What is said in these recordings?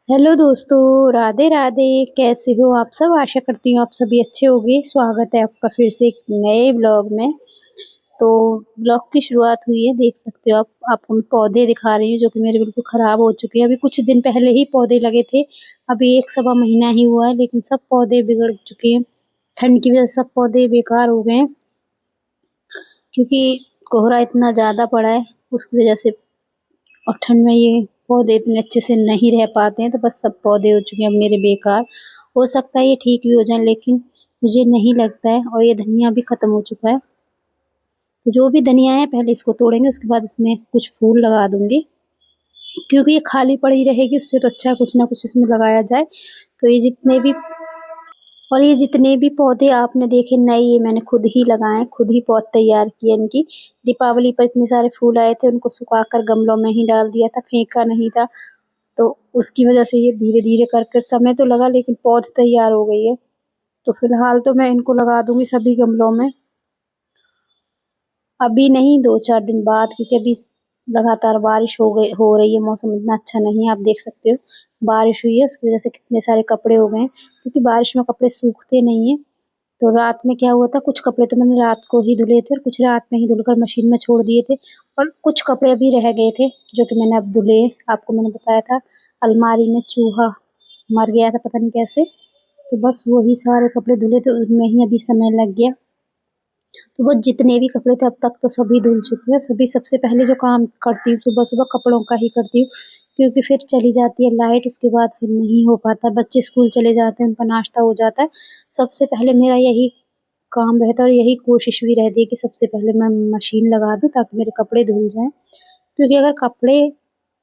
Hello दोस्तों, राधे राधे। कैसे हो आप सब? आशा करती हूँ आप सभी अच्छे होंगे। स्वागत है आपका फिर से एक नए ब्लॉग में। तो ब्लॉग की शुरुआत हुई है, देख सकते हो आप। आपको मैं पौधे दिखा रही हूँ जो कि मेरे बिल्कुल खराब हो चुके हैं। अभी कुछ दिन पहले ही पौधे लगे थे, अभी एक सवा महीना ही हुआ है, लेकिन सब पौधे बिगड़ चुके हैं। ठंड की वजह से सब पौधे बेकार हो गए हैं, क्योंकि कोहरा इतना ज़्यादा पड़ा है उसकी वजह से। और ठंड में ये पौधे इतने अच्छे से नहीं रह पाते हैं, तो बस सब पौधे हो चुके हैं अब मेरे बेकार। हो सकता है ये ठीक भी हो जाए, लेकिन मुझे नहीं लगता है। और ये धनिया भी खत्म हो चुका है, तो जो भी धनिया है पहले इसको तोड़ेंगे, उसके बाद इसमें कुछ फूल लगा दूंगी, क्योंकि ये खाली पड़ी रहेगी उससे तो अच्छा है कुछ ना कुछ इसमें लगाया जाए। तो ये जितने भी पौधे आपने देखे नए, ये मैंने खुद ही लगाए, खुद ही पौध तैयार किए इनकी। दीपावली पर इतने सारे फूल आए थे, उनको सुखाकर गमलों में ही डाल दिया था, फेंका नहीं था। तो उसकी वजह से ये धीरे धीरे कर कर समय तो लगा, लेकिन पौध तैयार हो गई है। तो फिलहाल तो मैं इनको लगा दूंगी सभी गमलों में, अभी नहीं 2-4 दिन बाद, क्योंकि अभी लगातार बारिश हो रही है। मौसम इतना अच्छा नहीं है, आप देख सकते हो। बारिश हुई है उसकी वजह से कितने सारे कपड़े हो गए हैं, क्योंकि बारिश में कपड़े सूखते नहीं है। तो रात में क्या हुआ था, कुछ कपड़े तो मैंने रात को ही धुले थे और कुछ रात में ही धुलकर मशीन में छोड़ दिए थे। और कुछ कपड़े अभी रह गए थे जो कि मैंने अब धुले। आपको मैंने बताया था अलमारी में चूहा मर गया था, पता नहीं कैसे। तो बस वही सारे कपड़े धुले थे, उनमें ही अभी समय लग गया। तो वो जितने भी कपड़े थे अब तक तो सभी धुल चुके हैं। सभी सबसे पहले जो काम करती हूँ सुबह सुबह कपड़ों का ही करती हूँ, क्योंकि फिर चली जाती है लाइट, उसके बाद फिर नहीं हो पाता। बच्चे स्कूल चले जाते हैं, उनका नाश्ता हो जाता है। सबसे पहले मेरा यही काम रहता है और यही कोशिश भी रहती है कि सबसे पहले मैं मशीन लगा दूँ ताकि मेरे कपड़े धुल जाएं। क्योंकि अगर कपड़े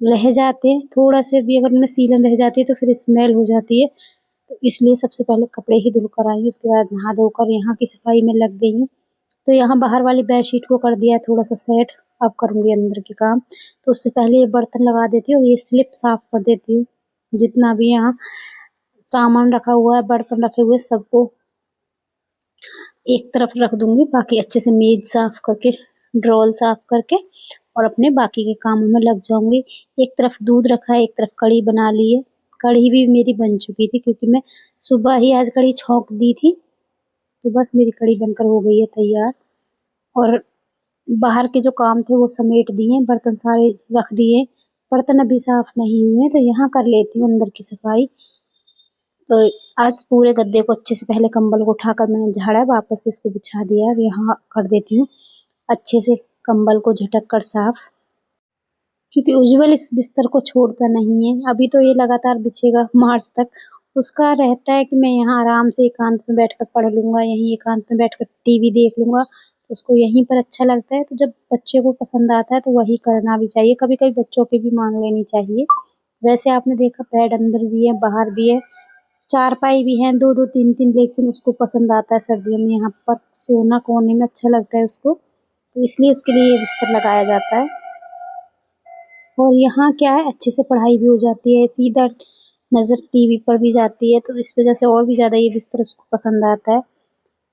रह जाते हैं, थोड़ा से भी अगर उनमें सीलन रह जाती है तो फिर स्मेल हो जाती है। तो इसलिए सबसे पहले कपड़े ही धुल कर आई हूँ, उसके बाद नहा धोकर यहाँ की सफाई में लग गई हूँ। तो यहाँ बाहर वाली बेडशीट को कर दिया है थोड़ा सा सेट, अब करूँगी अंदर के काम। तो उससे पहले ये बर्तन लगा देती हूँ और ये स्लिप साफ कर देती हूँ। जितना भी यहाँ सामान रखा हुआ है, बर्तन रखे हुए, सबको एक तरफ रख दूंगी। बाकी अच्छे से मेज साफ करके, ड्रॉल साफ करके और अपने बाकी के कामों में लग जाऊंगी। एक तरफ दूध रखा है, एक तरफ कढ़ी बना ली है। कढ़ी भी मेरी बन चुकी थी, क्योंकि मैं सुबह ही आज कढ़ी छौंक दी थी। तो बस मेरी कढ़ी बनकर हो गई है तैयार। और बाहर के जो काम थे वो समेट दिए, बर्तन सारे रख दिए। बर्तन अभी साफ नहीं हुए, तो यहाँ कर लेती हूँ अंदर की सफाई। तो आज पूरे गद्दे को अच्छे से, पहले कंबल को उठाकर मैंने झाड़ा, वापस से इसको बिछा दिया और यहाँ कर देती हूँ अच्छे से कंबल को झटक कर साफ। क्योंकि उज्जवल इस बिस्तर को छोड़ता नहीं है, अभी तो ये लगातार बिछेगा मार्च तक। उसका रहता है कि मैं यहाँ आराम से एकांत में बैठकर पढ़ लूंगा, यहीं एकांत में बैठकर टीवी देख लूंगा। तो उसको यहीं पर अच्छा लगता है। तो जब बच्चे को पसंद आता है तो वही करना भी चाहिए, कभी कभी बच्चों की भी मान लेनी चाहिए। वैसे आपने देखा बेड अंदर भी है बाहर भी है, चारपाई भी है, दो दो तीन तीन, लेकिन उसको पसंद आता है सर्दियों में यहाँ पर सोना, कोने में अच्छा लगता है उसको। तो इसलिए उसके लिए ये बिस्तर लगाया जाता है। और यहाँ क्या है, अच्छे से पढ़ाई भी हो जाती है, सीधा नज़र टीवी पर भी जाती है। तो इस वजह से और भी ज़्यादा ये बिस्तर उसको पसंद आता है।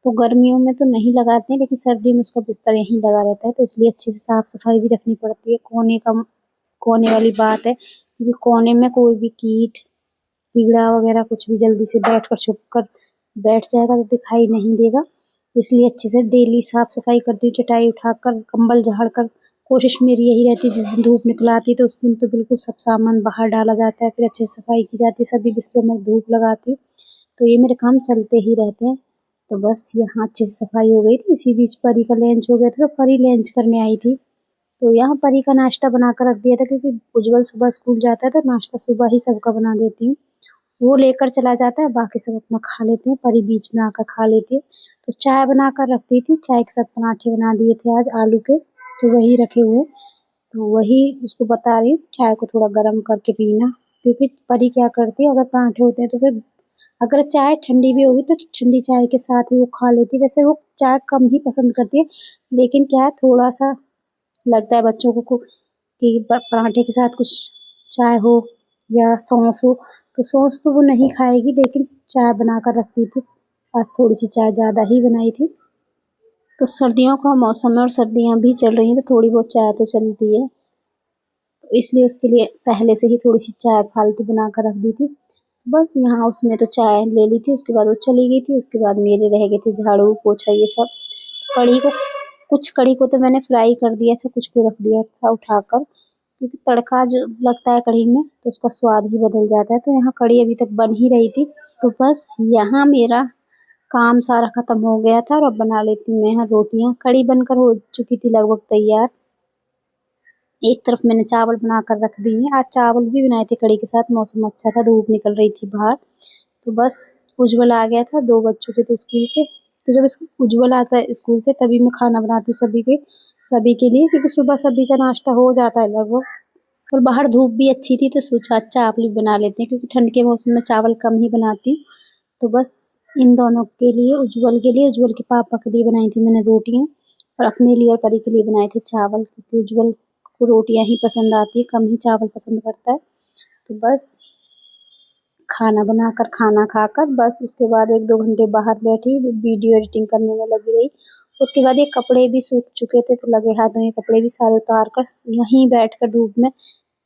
तो गर्मियों में तो नहीं लगाते हैं, लेकिन सर्दियों में उसका बिस्तर यहीं लगा रहता है। तो इसलिए अच्छे से साफ सफाई भी रखनी पड़ती है। कोने वाली बात है, क्योंकि कोने में कोई भी कीट कीड़ा वगैरह कुछ भी जल्दी से बैठ कर छुप कर बैठ जाएगा तो दिखाई नहीं देगा। इसलिए अच्छे से डेली साफ सफाई करती हूँ, चटाई उठाकर, कंबल झाड़ कर। कोशिश मेरी यही रहती है, जिस दिन धूप निकल आती है तो उस दिन तो बिल्कुल सब सामान बाहर डाला जाता है, फिर अच्छे से सफाई की जाती है, सभी बिस्तरों में धूप लगाती हूँ। तो ये मेरे काम चलते ही रहते हैं। तो बस यहाँ अच्छे से सफाई हो गई थी। इसी बीच परी का लंच हो गया था, तो परी लंच करने आई थी। तो यहाँ परी का नाश्ता बना कर रख दिया था, क्योंकि उज्जवल सुबह स्कूल जाता है तो नाश्ता सुबह ही सबका बना देती हूँ। वो लेकर चला जाता है, बाकी सब अपना खा लेते हैं, परी बीच में आकर खा लेती है। तो चाय बनाकर रख दी थी, चाय के साथ पराठे बना दिए थे आज आलू के, तो वही रखे हुए। तो वही उसको बता रही हूँ, चाय को थोड़ा गर्म करके पीना। क्योंकि परी क्या करती है, अगर पराठे होते हैं तो फिर अगर चाय ठंडी भी होगी तो ठंडी चाय के साथ ही वो खा लेती है। वैसे वो चाय कम ही पसंद करती है, लेकिन क्या है, थोड़ा सा लगता है बच्चों को कि पराठे के साथ कुछ चाय हो या सॉस हो। तो सॉस तो वो नहीं खाएगी, लेकिन चाय बनाकर रखती थी। आज थोड़ी सी चाय ज़्यादा ही बनाई थी। तो सर्दियों का मौसम है और सर्दियाँ भी चल रही हैं, तो थोड़ी बहुत चाय तो चलती है। इसलिए उसके लिए पहले से ही थोड़ी सी चाय फालतू बना कर रख दी थी। बस यहाँ उसने तो चाय ले ली थी, उसके बाद वो चली गई थी। उसके बाद मेरे रह गए थे झाड़ू पोछा ये सब। कढ़ी को तो मैंने फ्राई कर दिया था, कुछ को रख दिया था उठाकर, क्योंकि तड़का जो लगता है कढ़ी में तो उसका स्वाद ही बदल जाता है। तो यहाँ कढ़ी अभी तक बन ही रही थी। तो बस यहाँ मेरा काम सारा खत्म हो गया था और अब बना लेती हूँ मैं यहाँ रोटियाँ। कढ़ी बनकर हो चुकी थी लगभग तैयार। एक तरफ मैंने चावल बनाकर रख दिए हैं। आज चावल भी बनाए थे कढ़ी के साथ। मौसम अच्छा था, धूप निकल रही थी बाहर। तो बस उज्ज्वल आ गया था, 2 बज चुके थे स्कूल से। तो जब उज्ज्वल आता है स्कूल से तभी मैं खाना बनाती हूँ सभी के लिए, क्योंकि सुबह सभी का नाश्ता हो जाता है लगभग। और बाहर धूप भी अच्छी थी तो सोचा अच्छा आप लोग बना लेते हैं, क्योंकि ठंड के मौसम में चावल कम ही बनाती हूँ। तो बस इन दोनों के लिए, उज्ज्वल के पापा के लिए बनाई थी मैंने रोटियाँ, और अपने लिए और परी के लिए बनाए थे चावल, क्योंकि उज्ज्वल को रोटियाँ ही पसंद आती है, कम ही चावल पसंद करता है। तो बस खाना बनाकर खाना खाकर बस उसके बाद 1-2 घंटे बाहर बैठी, वीडियो एडिटिंग करने में लगी रही। उसके बाद ये कपड़े भी सूख चुके थे तो लगे हाथों ये कपड़े भी सारे उतार कर यहीं बैठकर धूप में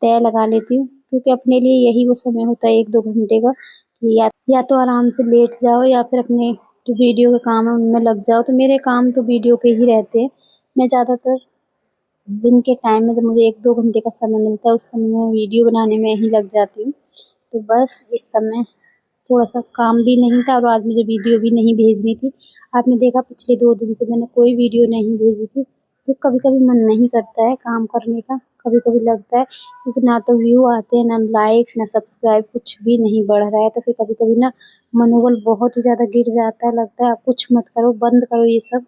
तय लगा लेती हूँ, क्योंकि अपने लिए यही वो समय होता है 1-2 घंटे का, कि या तो आराम से लेट जाओ या फिर अपने जो वीडियो के काम है उनमें लग जाओ। तो मेरे काम तो वीडियो के ही रहते हैं। मैं ज़्यादातर दिन के टाइम में जब मुझे 1-2 घंटे का समय मिलता है उस समय मैं वीडियो बनाने में ही लग जाती हूँ। तो बस इस समय थोड़ा-सा काम भी नहीं था और आज मुझे वीडियो भी नहीं भेजनी थी। आपने देखा पिछले 2 दिन से मैंने कोई वीडियो नहीं भेजी थी। तो कभी-कभी मन नहीं करता है काम करने का, कभी-कभी लगता है क्योंकि ना तो व्यू आते हैं, ना लाइक, ना सब्सक्राइब, कुछ भी नहीं बढ़ रहा है। तो फिर कभी-कभी ना मनोबल बहुत ही ज़्यादा गिर जाता है, लगता है आप कुछ मत करो, बंद करो ये सब।